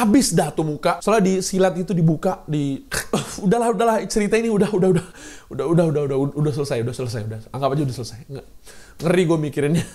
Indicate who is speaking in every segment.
Speaker 1: habis dah tuh muka. Soalnya disilat itu dibuka di udahlah cerita ini udah selesai. Anggap aja udah selesai. Nggak. Ngeri gue mikirinnya.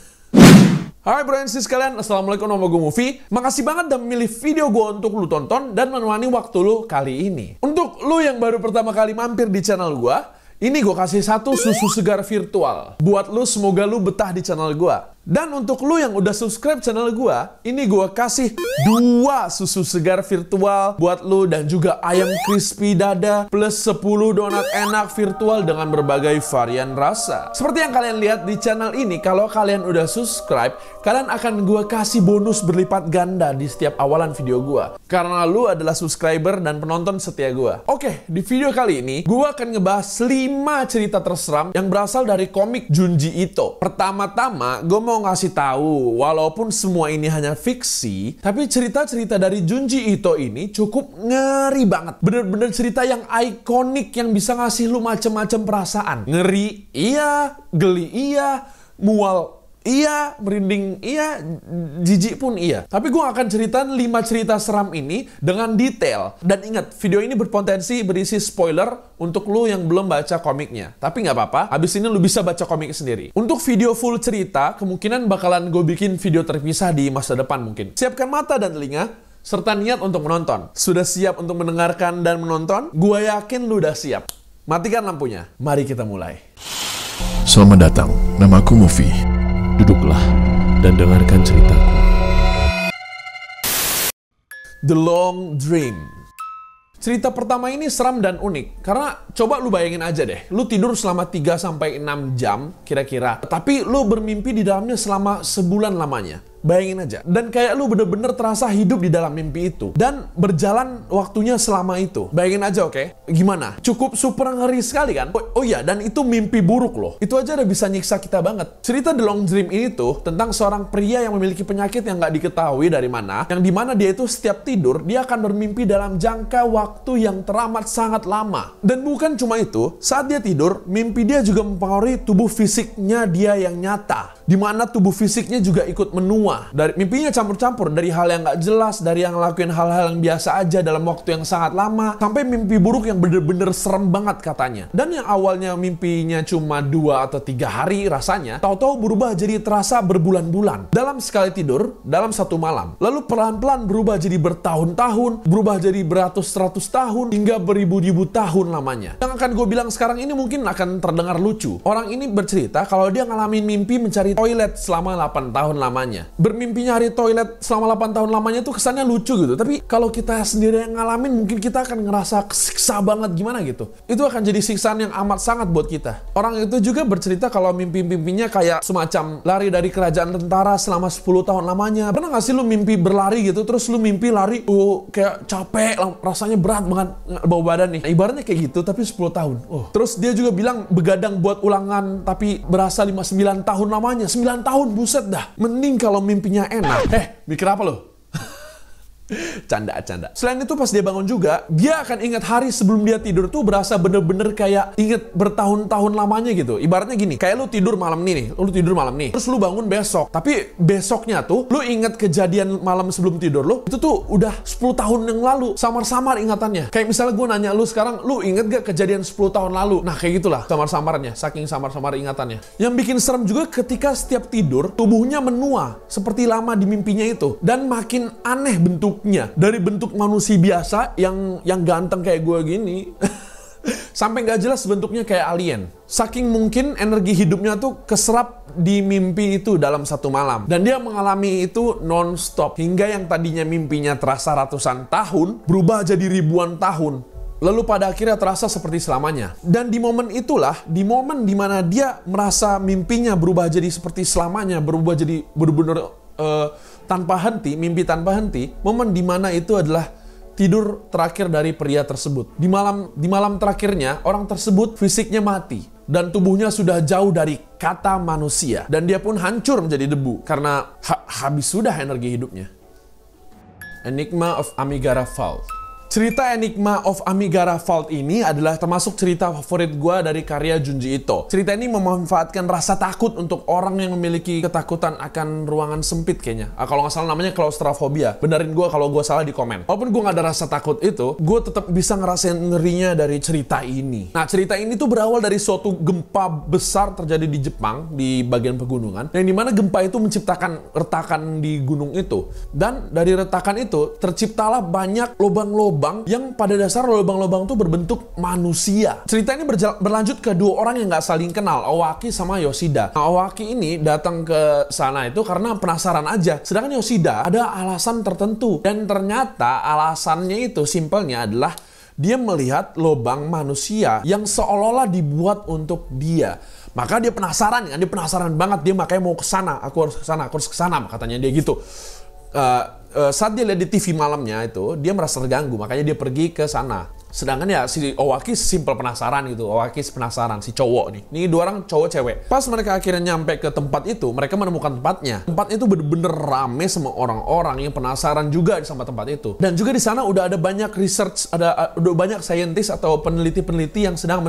Speaker 1: Hai bro and sis kalian, assalamualaikum, nama gue Mufi. Makasih banget udah memilih video gue untuk lu tonton dan menemani waktu lu kali ini. Untuk lu yang baru pertama kali mampir di channel gue, ini gue kasih satu susu segar virtual. Buat lu, semoga lu betah di channel gue. Dan untuk lu yang udah subscribe channel gue, ini gue kasih 2 susu segar virtual buat lu dan juga ayam crispy dada plus 10 donat enak virtual dengan berbagai varian rasa. Seperti yang kalian lihat di channel ini, kalau kalian udah subscribe, kalian akan gue kasih bonus berlipat ganda di setiap awalan video gue. Karena lu adalah subscriber dan penonton setia gue. Oke, di video kali ini, gue akan ngebahas 5 cerita terseram yang berasal dari komik Junji Ito. Pertama-tama, gue mau ngasih tahu, walaupun semua ini hanya fiksi, tapi cerita-cerita dari Junji Ito ini cukup ngeri banget. Bener-bener cerita yang ikonik yang bisa ngasih lu macem-macem perasaan. Ngeri, iya. Geli, iya. Mual, iya, merinding, iya, jijik pun iya. Tapi gue akan ceritain 5 cerita seram ini dengan detail. Dan ingat, video ini berpotensi berisi spoiler untuk lu yang belum baca komiknya. Tapi nggak apa-apa, abis ini lu bisa baca komik sendiri. Untuk video full cerita, kemungkinan bakalan gue bikin video terpisah di masa depan mungkin. Siapkan mata dan telinga, serta niat untuk menonton. Sudah siap untuk mendengarkan dan menonton? Gue yakin lu udah siap. Matikan lampunya, mari kita mulai.
Speaker 2: Selamat datang, namaku Mufi. Duduklah dan dengarkan ceritaku.
Speaker 1: The Long Dream. Cerita pertama ini seram dan unik. Karena coba lu bayangin aja deh. Lu tidur selama 3-6 jam kira-kira. Tapi lu bermimpi di dalamnya selama sebulan lamanya. Bayangin aja. Dan kayak lu bener-bener terasa hidup di dalam mimpi itu. Dan berjalan waktunya selama itu. Bayangin aja, oke? Gimana? Cukup super ngeri sekali kan? Oh iya, dan itu mimpi buruk loh. Itu aja udah bisa nyiksa kita banget. Cerita The Long Dream ini tuh tentang seorang pria yang memiliki penyakit yang gak diketahui dari mana. Yang dimana dia itu setiap tidur, dia akan bermimpi dalam jangka waktu yang teramat sangat lama. Dan bukan cuma itu, saat dia tidur, mimpi dia juga mempengaruhi tubuh fisiknya dia yang nyata. Dimana tubuh fisiknya juga ikut menua. Dari mimpinya campur-campur, dari hal yang gak jelas, dari yang ngelakuin hal-hal yang biasa aja dalam waktu yang sangat lama, sampai mimpi buruk yang bener-bener serem banget katanya. Dan yang awalnya mimpinya cuma 2 atau 3 hari rasanya, tahu-tahu berubah jadi terasa berbulan-bulan. Dalam sekali tidur, dalam satu malam. Lalu pelan-pelan berubah jadi bertahun-tahun, berubah jadi beratus-ratus tahun, hingga beribu-ribu tahun lamanya. Yang akan gue bilang sekarang ini mungkin akan terdengar lucu. Orang ini bercerita kalau dia ngalamin mimpi mencari toilet selama 8 tahun lamanya. Bermimpi nyari toilet selama 8 tahun lamanya tuh kesannya lucu gitu. Tapi kalau kita sendiri yang ngalamin, mungkin kita akan ngerasa kesiksa banget gimana gitu. Itu akan jadi siksaan yang amat sangat buat kita. Orang itu juga bercerita kalau mimpi-mimpinya kayak semacam lari dari kerajaan tentara selama 10 tahun lamanya. Pernah gak sih lu mimpi berlari gitu, terus lu mimpi lari, kayak capek, rasanya berat banget bawa badan nih. Nah, ibaratnya kayak gitu, tapi 10 tahun. Terus dia juga bilang begadang buat ulangan, tapi berasa 9 tahun lamanya. 9 tahun, buset dah. Mending kalau mimpinya enak. Mikir apa lo? Canda. Selain itu pas dia bangun juga, dia akan ingat hari sebelum dia tidur tuh berasa bener-bener kayak inget bertahun-tahun lamanya gitu. Ibaratnya gini, kayak lu tidur malam nih, terus lu bangun besok. Tapi besoknya tuh, lu inget kejadian malam sebelum tidur lu, itu tuh udah 10 tahun yang lalu. Samar-samar ingatannya. Kayak misalnya gue nanya lu sekarang, lu inget gak kejadian 10 tahun lalu? Nah kayak gitulah samar-samarnya, saking samar-samar ingatannya. Yang bikin serem juga ketika setiap tidur, tubuhnya menua, seperti lama di mimpinya itu. Dan makin aneh bentuk. Dari bentuk manusia biasa yang ganteng kayak gue gini sampai nggak jelas bentuknya kayak alien. Saking mungkin energi hidupnya tuh keserap di mimpi itu dalam satu malam. Dan dia mengalami itu non-stop. Hingga yang tadinya mimpinya terasa ratusan tahun berubah jadi ribuan tahun. Lalu pada akhirnya terasa seperti selamanya. Dan di momen itulah, di momen dimana dia merasa mimpinya berubah jadi seperti selamanya, berubah jadi bener-bener tanpa henti, mimpi tanpa henti, momen dimana itu adalah tidur terakhir dari pria tersebut. Di malam terakhirnya, orang tersebut fisiknya mati dan tubuhnya sudah jauh dari kata manusia. Dan dia pun hancur menjadi debu karena habis sudah energi hidupnya. Enigma of Amigara Falls. Cerita Enigma of Amigara Vault ini adalah termasuk cerita favorit gue dari karya Junji Ito. Cerita ini memanfaatkan rasa takut untuk orang yang memiliki ketakutan akan ruangan sempit kayaknya. Kalau nggak salah namanya claustrophobia. Benerin gue kalau gue salah di komen. Walaupun gue nggak ada rasa takut itu, gue tetap bisa ngerasain ngerinya dari cerita ini. Nah, cerita ini tuh berawal dari suatu gempa besar terjadi di Jepang, di bagian pegunungan, yang dimana gempa itu menciptakan retakan di gunung itu. Dan dari retakan itu, terciptalah banyak lubang-lubang yang pada dasar lubang-lubang itu berbentuk manusia. Cerita ini berlanjut ke dua orang yang nggak saling kenal, Owaki sama Yoshida. Nah, Owaki ini datang ke sana itu karena penasaran aja. Sedangkan Yoshida ada alasan tertentu. Dan ternyata alasannya itu simpelnya adalah dia melihat lubang manusia yang seolah-olah dibuat untuk dia. Maka dia penasaran kan, dia penasaran banget, dia makanya mau ke sana. Aku harus ke sana, katanya dia gitu. Saat dia lihat di TV malamnya itu, dia merasa terganggu, makanya dia pergi ke sana. Sedangkan ya si Owaki simple penasaran gitu. Owaki penasaran, si cowok nih. Ini dua orang cowok cewek. Pas mereka akhirnya nyampe ke tempat itu, mereka menemukan tempatnya. Tempat itu bener-bener rame sama orang-orang yang penasaran juga sama tempat itu. Dan juga di sana udah ada banyak research, udah banyak saintis atau peneliti-peneliti yang sedang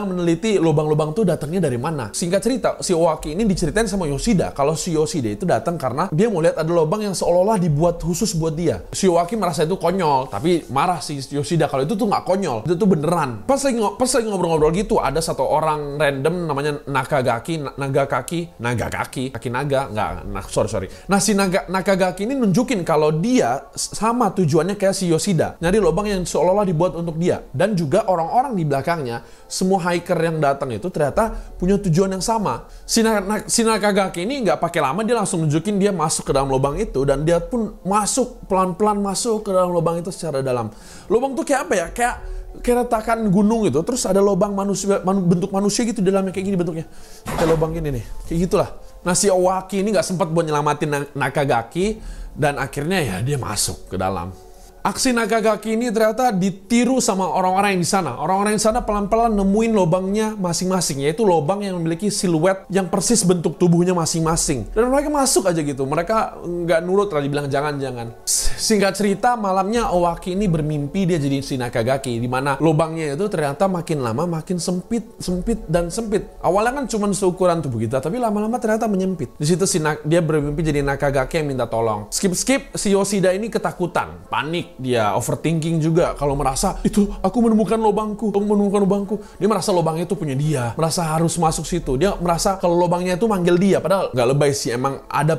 Speaker 1: meneliti lubang-lubang tuh datangnya dari mana. Singkat cerita, si Owaki ini diceritain sama Yoshida. Kalau si Yoshida itu datang karena dia mau lihat ada lubang yang seolah-olah dibuat khusus buat dia. Si Owaki merasa itu konyol, tapi marah si Yoshida kalau itu tuh nggak konyol, itu tuh beneran. Pas lagi ngobrol-ngobrol gitu, ada satu orang random namanya Nakagaki. Nah, si Nakagaki ini nunjukin kalau dia sama tujuannya kayak si Yoshida, nyari lubang yang seolah-olah dibuat untuk dia. Dan juga orang-orang di belakangnya, semua hiker yang datang itu ternyata punya tujuan yang sama. Si Nakagaki ini nggak pakai lama, dia langsung nunjukin dia masuk ke dalam lubang itu, dan dia pun pelan-pelan masuk ke dalam lubang itu secara dalam. Lubang tuh kayak apa ya? Kayak retakan gunung gitu, terus ada lubang bentuk manusia gitu di dalamnya, kayak gini bentuknya. Kayak lubang gini nih, kayak gitulah. Nah, si Owaki ini nggak sempat buat nyelamatin Nakagaki, dan akhirnya ya dia masuk ke dalam. Aksi Nakagaki ini ternyata ditiru sama orang-orang yang di sana. Orang-orang yang di sana pelan-pelan nemuin lubangnya masing-masing, yaitu lubang yang memiliki siluet yang persis bentuk tubuhnya masing-masing. Dan mereka masuk aja gitu. Mereka nggak nurut lah, dibilang jangan-jangan. Singkat cerita, malamnya Owaki ini bermimpi dia jadi si Nakagaki, di mana lubangnya itu ternyata makin lama makin sempit. Awalnya kan cuma seukuran tubuh kita, tapi lama-lama ternyata menyempit. Di situ dia bermimpi jadi Nakagaki yang minta tolong. Skip, si Yoshida ini ketakutan, panik. Dia overthinking juga kalau merasa itu aku menemukan lubangku. Dia merasa lubangnya itu punya dia, merasa harus masuk situ. Dia merasa kalau lubangnya itu manggil dia, padahal nggak lebay sih. Emang ada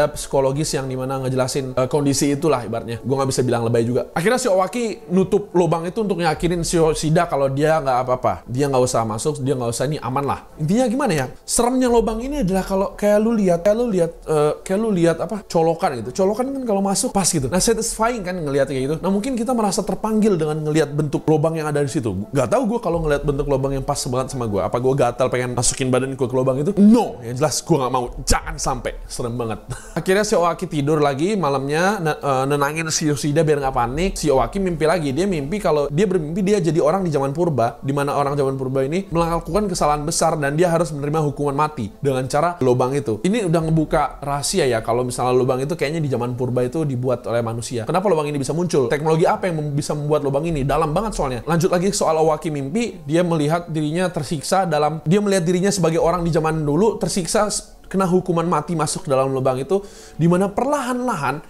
Speaker 1: psikologis yang dimana ngejelasin kondisi itulah ibaratnya. Gue nggak bisa bilang lebay juga. Akhirnya si Owaki nutup lubang itu untuk yakinin si Yoshida kalau dia nggak apa-apa, dia nggak usah masuk, dia nggak usah, ini aman lah. Intinya gimana ya? Seremnya lubang ini adalah kalau kayak lu lihat apa? Colokan gitu. Colokan kan kalau masuk pas gitu. Nah, satisfying kan ngelihat kayak gitu. Nah, mungkin kita merasa terpanggil dengan ngelihat bentuk lubang yang ada di situ. Gak tahu gue kalau ngelihat bentuk lubang yang pas banget sama gue. Apa gue gatal pengen masukin badan gue ke lubang itu? No, yang jelas gue nggak mau. Jangan sampai. Serem banget. Akhirnya si Owaki tidur lagi malamnya, nenangin si Yoshida biar nggak panik. Si Owaki mimpi lagi. Dia mimpi kalau dia bermimpi dia jadi orang di zaman purba, di mana orang zaman purba ini melakukan kesalahan besar dan dia harus menerima hukuman mati dengan cara lubang itu. Ini udah ngebuka rahasia ya kalau misalnya lubang itu kayaknya di zaman purba itu dibuat oleh manusia. Kenapa lubang ini bisa muncul? Teknologi apa yang bisa membuat lubang ini? Dalam banget soalnya. Lanjut lagi soal Owaki mimpi, dia melihat dirinya tersiksa dia melihat dirinya sebagai orang di zaman dulu tersiksa kena hukuman mati masuk ke dalam lubang itu, di mana perlahan-lahan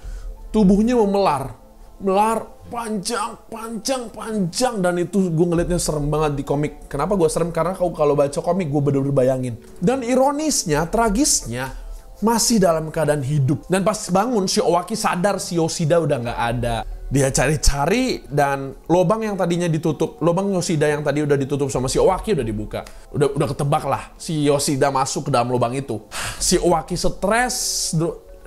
Speaker 1: tubuhnya memelar panjang, dan itu gue ngeliatnya serem banget di komik. Kenapa gue serem? Karena kalau baca komik gue bener-bener bayangin. Dan ironisnya, tragisnya, masih dalam keadaan hidup. Dan pas bangun, si Owaki sadar si Yoshida udah nggak ada. Dia cari-cari dan lubang yang tadinya ditutup, lubang Yoshida yang tadi udah ditutup sama si Owaki udah dibuka. Udah ketebak lah si Yoshida masuk ke dalam lubang itu. Si Owaki stres,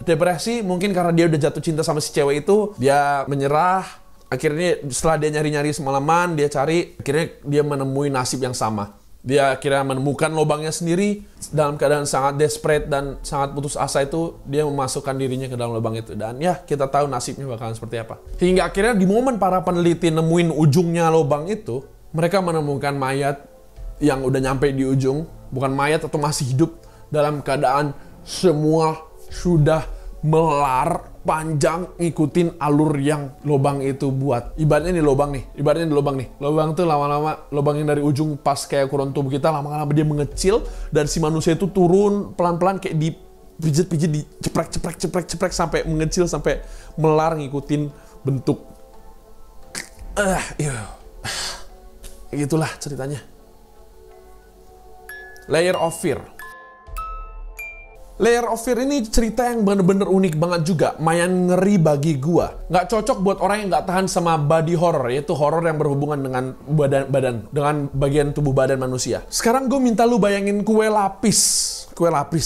Speaker 1: depresi, mungkin karena dia udah jatuh cinta sama si cewek itu. Dia menyerah. Akhirnya setelah dia nyari-nyari semalaman, dia cari, akhirnya dia menemui nasib yang sama. Dia akhirnya menemukan lubangnya sendiri. Dalam keadaan sangat desperate dan sangat putus asa itu, dia memasukkan dirinya ke dalam lubang itu. Dan ya, kita tahu nasibnya bakalan seperti apa. Hingga akhirnya di momen para peneliti nemuin ujungnya lubang itu, mereka menemukan mayat yang udah nyampe di ujung. Bukan mayat atau masih hidup, dalam keadaan semua sudah melar panjang ngikutin alur yang lubang itu buat. Ibaratnya nih lubang nih, lubang tuh lama-lama, lubang yang dari ujung pas kayak ukuran tubuh kita, lama-lama dia mengecil dan si manusia itu turun pelan-pelan kayak dipijit-pijit, diceprek sampai mengecil, sampai melar ngikutin bentuk. Itulah ceritanya. Layer of Fear. Layer of Fear ini cerita yang bener-bener unik banget juga, lumayan ngeri bagi gua. Nggak cocok buat orang yang nggak tahan sama body horror, yaitu horror yang berhubungan dengan dengan bagian tubuh badan manusia. Sekarang gue minta lu bayangin kue lapis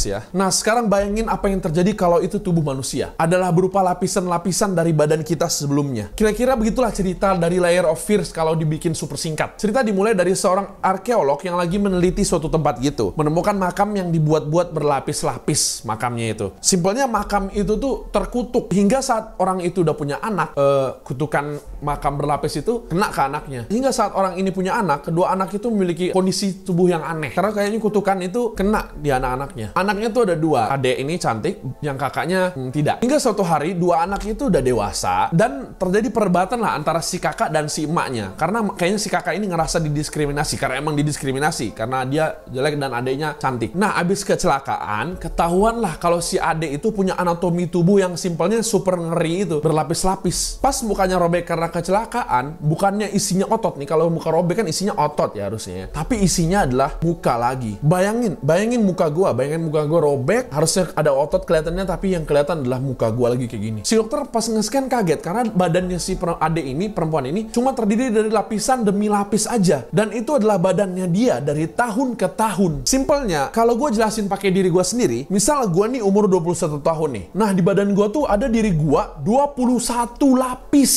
Speaker 1: ya. Nah, sekarang bayangin apa yang terjadi kalau itu tubuh manusia. Adalah berupa lapisan-lapisan dari badan kita sebelumnya. Kira-kira begitulah cerita dari Layer of Fear kalau dibikin super singkat. Cerita dimulai dari seorang arkeolog yang lagi meneliti suatu tempat gitu. Menemukan makam yang dibuat-buat berlapis-lapis makamnya itu. Simpelnya makam itu tuh terkutuk. Hingga saat orang itu udah punya anak, kutukan makam berlapis itu kena ke anaknya. Hingga saat orang ini punya anak, kedua anak itu memiliki kondisi tubuh yang aneh. Karena kayaknya kutukan itu kena di anak-anak. Anaknya tuh ada dua. Adek ini cantik, yang kakaknya tidak. Hingga suatu hari, dua anak itu udah dewasa, dan terjadi perdebatan lah antara si kakak dan si emaknya. Karena kayaknya si kakak ini ngerasa didiskriminasi. Karena emang didiskriminasi. Karena dia jelek dan adeknya cantik. Nah, abis kecelakaan, ketahuan lah kalau si adek itu punya anatomi tubuh yang simpelnya super ngeri itu. Berlapis-lapis. Pas mukanya robek karena kecelakaan, bukannya isinya otot nih. Kalau muka robek kan isinya otot ya harusnya. Tapi isinya adalah muka lagi. Bayangin muka gue. Bayangin muka gue robek, harusnya ada otot kelihatannya, tapi yang kelihatan adalah muka gue lagi kayak gini. Si dokter pas nge-scan kaget, karena badannya si adek ini, perempuan ini, cuma terdiri dari lapisan demi lapis aja. Dan itu adalah badannya dia dari tahun ke tahun. Simpelnya, kalau gue jelasin pakai diri gue sendiri, misal gue nih umur 21 tahun nih. Nah, di badan gue tuh ada diri gue 21 lapis.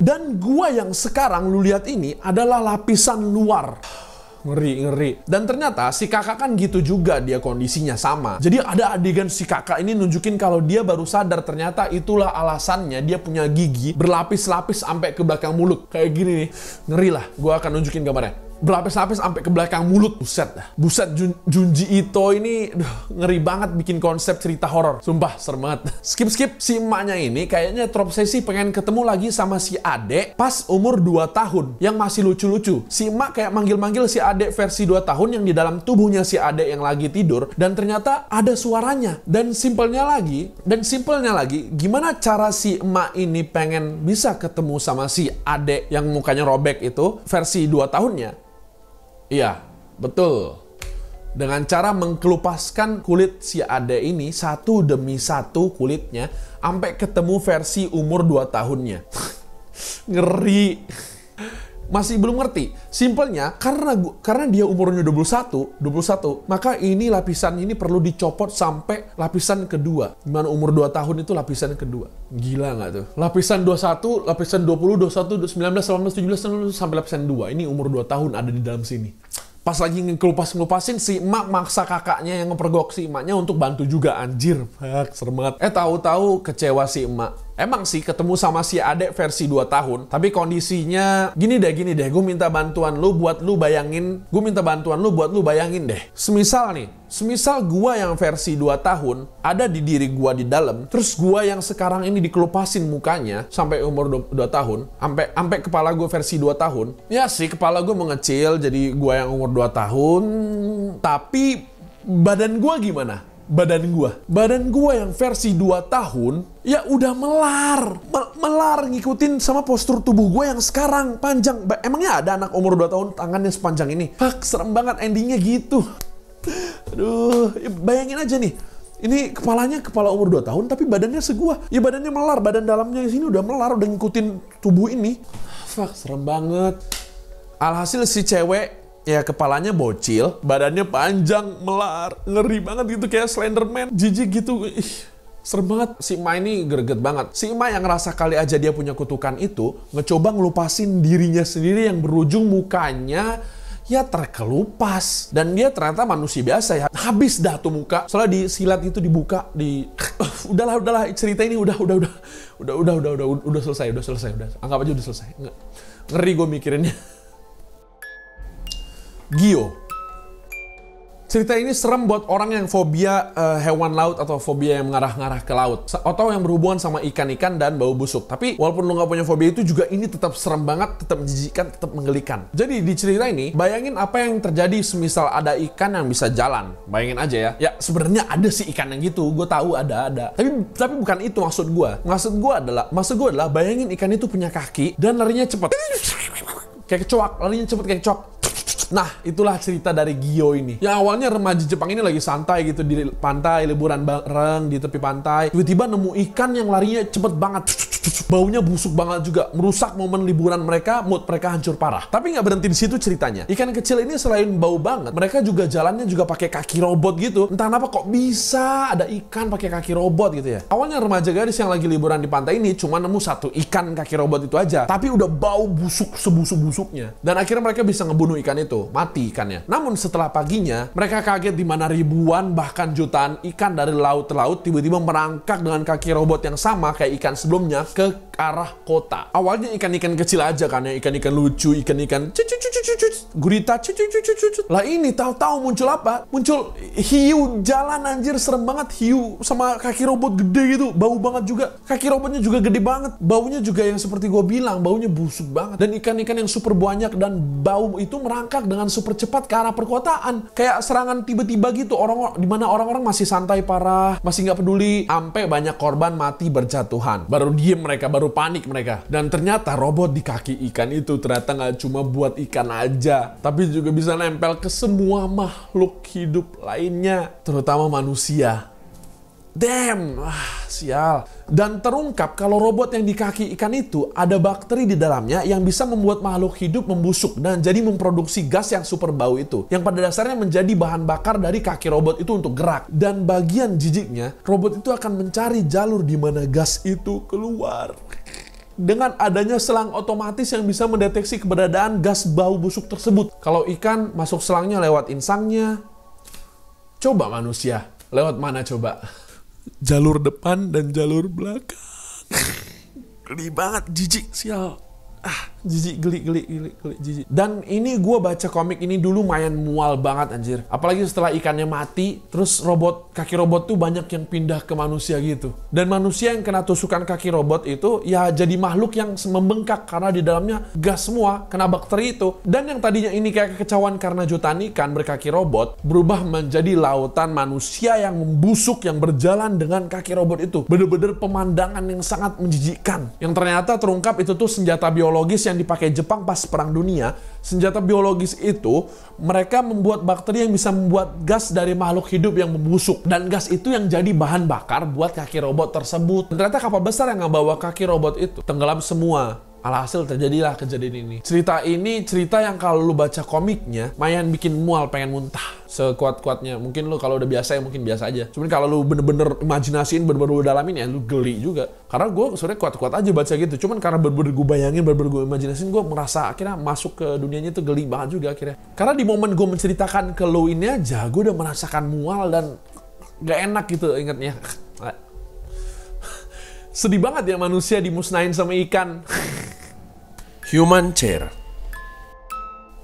Speaker 1: Dan gue yang sekarang lu lihat ini adalah lapisan luar. Ngeri. Dan ternyata si kakak kan gitu juga, dia kondisinya sama. Jadi ada adegan si kakak ini nunjukin kalau dia baru sadar ternyata itulah alasannya dia punya gigi berlapis-lapis sampai ke belakang mulut. Kayak gini nih. Ngeri lah. Gua akan nunjukin gambarnya. Berlapis-lapis sampai ke belakang mulut. Buset, Junji Ito ini ngeri banget bikin konsep cerita horor. Sumpah, serem banget. Skip. Si emaknya ini kayaknya terobsesi pengen ketemu lagi sama si adek pas umur 2 tahun. Yang masih lucu-lucu. Si emak kayak manggil-manggil si adek versi 2 tahun yang di dalam tubuhnya si adek yang lagi tidur. Dan ternyata ada suaranya. Dan simpelnya lagi, gimana cara si emak ini pengen bisa ketemu sama si adek yang mukanya robek itu versi 2 tahunnya? Iya, betul. Dengan cara mengkelupaskan kulit si adek ini satu demi satu kulitnya sampai ketemu versi umur 2 tahunnya. Ngeri. Masih belum ngerti. Simpelnya karena dia umurnya 21, maka ini lapisan ini perlu dicopot sampai lapisan kedua. Dimana umur 2 tahun itu lapisan kedua. Gila nggak tuh? Lapisan 21, lapisan 20, 21, 19, 18, 17, sampai lapisan 2. Ini umur 2 tahun ada di dalam sini. Pas lagi ngelupasin si emak maksa kakaknya yang ngepergok si emaknya untuk bantu juga. Anjir, serem banget. Tahu-tahu kecewa si emak. Emang sih ketemu sama si adek versi 2 tahun, tapi kondisinya gini deh, gue minta bantuan lu buat lu bayangin deh. Semisal gua yang versi 2 tahun ada di diri gua di dalam, terus gua yang sekarang ini dikelupasin mukanya sampai umur 2 tahun, sampai kepala gua versi 2 tahun. Ya sih, kepala gua mengecil jadi gua yang umur 2 tahun, tapi badan gua gimana? Badan gua yang versi 2 tahun ya udah melar ngikutin sama postur tubuh gua yang sekarang panjang. Emangnya ada anak umur 2 tahun tangannya sepanjang ini? Serem banget endingnya gitu. Aduh, ya bayangin aja nih. Ini kepala umur 2 tahun tapi badannya segua. Ya badannya melar, badan dalamnya di sini udah melar, udah ngikutin tubuh ini. Serem banget. Alhasil si cewek ya kepalanya bocil, badannya panjang, melar, ngeri banget gitu kayak Slenderman, jijik gitu. Serem banget. Si emak ini greget banget. Si emak yang ngerasa kali aja dia punya kutukan itu, ngecoba ngelupasin dirinya sendiri yang berujung mukanya ya terkelupas. Dan dia ternyata manusia biasa ya. Habis dah tuh muka. Soalnya disilat itu dibuka, udahlah cerita ini udah selesai. Anggap aja udah selesai. Ngeri gue mikirinnya. Gio. Cerita ini serem buat orang yang fobia hewan laut atau fobia yang mengarah-ngarah ke laut. Atau yang berhubungan sama ikan-ikan dan bau busuk. Tapi walaupun lu nggak punya fobia itu juga ini tetap serem banget, tetap menjijikkan, tetap menggelikan. Jadi di cerita ini, bayangin apa yang terjadi semisal ada ikan yang bisa jalan. Bayangin aja ya. Ya sebenarnya ada sih ikan yang gitu, gue tahu ada. Tapi bukan itu maksud gue. Maksud gue adalah bayangin ikan itu punya kaki dan larinya cepat. Kayak kecoak, larinya cepet kayak kecoak. Nah, itulah cerita dari Gyo ini. Yang awalnya remaja Jepang ini lagi santai gitu di pantai, liburan bareng di tepi pantai. Tiba-tiba nemu ikan yang larinya cepet banget. Baunya busuk banget juga, merusak momen liburan mereka, mood mereka hancur parah. Tapi nggak berhenti di situ ceritanya. Ikan kecil ini selain bau banget, mereka juga jalannya juga pakai kaki robot gitu. Entah kenapa kok bisa ada ikan pakai kaki robot gitu ya. Awalnya remaja gadis yang lagi liburan di pantai ini cuma nemu satu ikan kaki robot itu aja. Tapi udah bau busuk sebusuk-busuknya. Dan akhirnya mereka bisa ngebunuh ikan itu, mati ikannya. Namun setelah paginya, mereka kaget di mana ribuan bahkan jutaan ikan dari laut ke laut tiba-tiba merangkak dengan kaki robot yang sama kayak ikan sebelumnya ke arah kota. Awalnya ikan-ikan kecil aja kan ya, ikan-ikan lucu, ikan-ikan gurita. Lah ini tahu-tahu muncul apa? Muncul hiu jalan anjir, serem banget, hiu sama kaki robot gede gitu, bau banget juga. Kaki robotnya juga gede banget, baunya juga yang seperti gue bilang, baunya busuk banget. Dan ikan-ikan yang super banyak dan bau itu merangkak dengan super cepat ke arah perkotaan. Kayak serangan tiba-tiba gitu, di mana orang-orang masih santai parah, masih nggak peduli, sampai banyak korban mati berjatuhan. Baru diem mereka, baru panik mereka. Dan ternyata robot di kaki ikan itu ternyata nggak cuma buat ikan aja, tapi juga bisa nempel ke semua makhluk hidup lainnya, terutama manusia. Damn, sial. Dan terungkap kalau robot yang di kaki ikan itu ada bakteri di dalamnya yang bisa membuat makhluk hidup membusuk dan jadi memproduksi gas yang super bau itu, yang pada dasarnya menjadi bahan bakar dari kaki robot itu untuk gerak. Dan bagian jijiknya, robot itu akan mencari jalur di mana gas itu keluar. Dengan adanya selang otomatis yang bisa mendeteksi keberadaan gas bau busuk tersebut. Kalau ikan masuk selangnya lewat insangnya, coba manusia lewat mana coba? Jalur depan dan jalur belakang. Geli banget, jijik, sial. Jijik, geli, jijik. Dan ini gue baca komik ini dulu lumayan mual banget anjir. Apalagi setelah ikannya mati, terus kaki robot tuh banyak yang pindah ke manusia gitu. Dan manusia yang kena tusukan kaki robot itu ya jadi makhluk yang membengkak karena di dalamnya gas semua, kena bakteri itu. Dan yang tadinya ini kayak kekecauan karena jutaan ikan berkaki robot, berubah menjadi lautan manusia yang membusuk yang berjalan dengan kaki robot itu. Bener-bener pemandangan yang sangat menjijikkan. Yang ternyata terungkap itu tuh senjata biologis yang dipakai Jepang pas Perang Dunia. Senjata biologis itu mereka membuat bakteri yang bisa membuat gas dari makhluk hidup yang membusuk, dan gas itu yang jadi bahan bakar buat kaki robot tersebut. Dan ternyata kapal besar yang ngebawa kaki robot itu tenggelam semua. Alhasil terjadilah kejadian ini. Cerita ini cerita yang kalau lu baca komiknya mayan bikin mual, pengen muntah sekuat-kuatnya. Mungkin lu kalau udah biasa ya mungkin biasa aja. Cuman kalau lu bener-bener imajinasiin, bener-bener dalamin ya lu geli juga. Karena gue sebenarnya kuat-kuat aja baca gitu. Cuman karena bener-bener gue bayangin, bener-bener gue imajinasiin, gue merasa akhirnya masuk ke dunianya tuh geli banget juga akhirnya. Karena di momen gue menceritakan ke lu ini aja, gue udah merasakan mual dan gak enak gitu ingetnya. Sedih banget ya manusia dimusnahin sama ikan. Human Chair.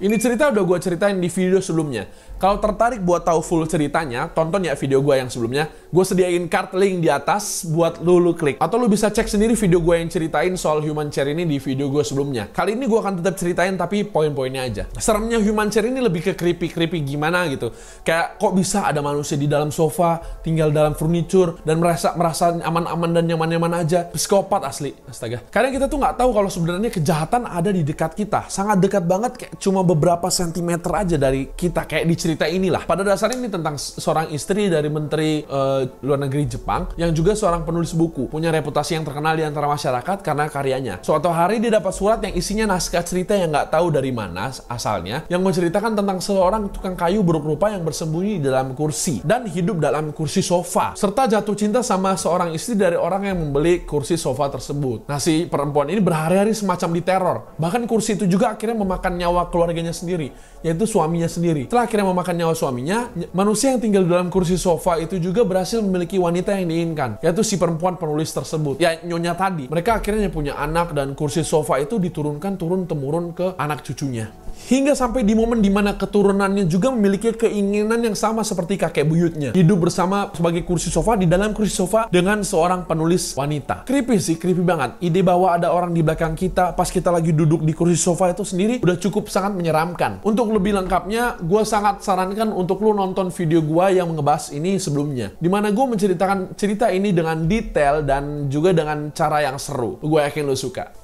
Speaker 1: Ini cerita udah gue ceritain di video sebelumnya. Kalau tertarik buat tahu full ceritanya, tonton ya video gue yang sebelumnya. Gue sediain card link di atas buat lu klik. Atau lu bisa cek sendiri video gue yang ceritain soal Human Chair ini di video gue sebelumnya. Kali ini gue akan tetap ceritain tapi poin-poinnya aja. Seremnya Human Chair ini lebih ke creepy gimana gitu. Kayak kok bisa ada manusia di dalam sofa, tinggal dalam furniture, dan merasa aman-aman dan nyaman-nyaman aja. Psikopat asli, astaga. Kadang kita tuh nggak tahu kalau sebenarnya kejahatan ada di dekat kita. Sangat dekat banget, kayak cuma beberapa sentimeter aja dari kita, kayak di cerita inilah. Pada dasarnya ini tentang seorang istri dari menteri luar negeri Jepang yang juga seorang penulis buku, punya reputasi yang terkenal di antara masyarakat karena karyanya. Suatu hari dia dapat surat yang isinya naskah cerita yang nggak tahu dari mana asalnya, yang menceritakan tentang seorang tukang kayu buruk rupa yang bersembunyi di dalam kursi dan hidup dalam kursi sofa, serta jatuh cinta sama seorang istri dari orang yang membeli kursi sofa tersebut. Nah, si perempuan ini berhari-hari semacam diteror. Bahkan kursi itu juga akhirnya memakan nyawa keluarganya sendiri, yaitu suaminya sendiri. Setelah akhirnya memakan nyawa suaminya, manusia yang tinggal di dalam kursi sofa itu juga berhasil memiliki wanita yang diinginkan, yaitu si perempuan penulis tersebut, ya nyonya tadi. Mereka akhirnya punya anak dan kursi sofa itu diturunkan turun-temurun ke anak cucunya. Hingga sampai di momen dimana keturunannya juga memiliki keinginan yang sama seperti kakek buyutnya. Hidup bersama sebagai kursi sofa di dalam kursi sofa dengan seorang penulis wanita. Creepy sih, creepy banget. Ide bahwa ada orang di belakang kita pas kita lagi duduk di kursi sofa itu sendiri udah cukup sangat menyeramkan. Untuk lebih lengkapnya, gue sangat sarankan untuk lu nonton video gue yang ngebahas ini sebelumnya. Dimana gue menceritakan cerita ini dengan detail dan juga dengan cara yang seru. Gue yakin lu suka.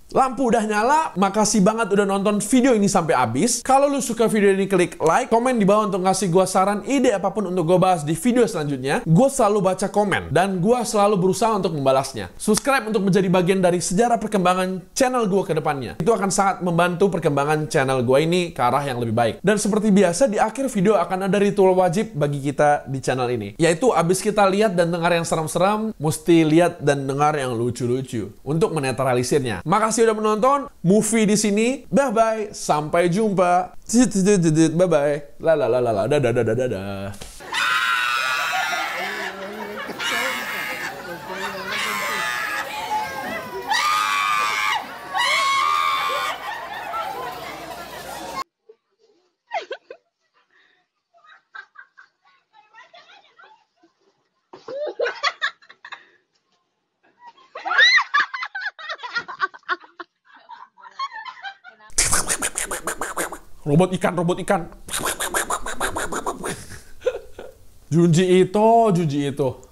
Speaker 1: Lampu udah nyala, makasih banget udah nonton video ini sampai habis. Kalau lu suka video ini, klik like, komen di bawah untuk ngasih gua saran, ide apapun untuk gua bahas di video selanjutnya. Gua selalu baca komen, dan gua selalu berusaha untuk membalasnya. Subscribe untuk menjadi bagian dari sejarah perkembangan channel gua ke depannya. Itu akan sangat membantu perkembangan channel gua ini ke arah yang lebih baik. Dan seperti biasa, di akhir video akan ada ritual wajib bagi kita di channel ini. Yaitu abis kita lihat dan dengar yang seram-seram, mesti lihat dan dengar yang lucu-lucu untuk menetralisirnya. Makasih udah menonton movie di sini. Bye bye, sampai jumpa. Bye bye. La la la la la. Dadah dadah dadah. Robot ikan, robot ikan. Junji Ito.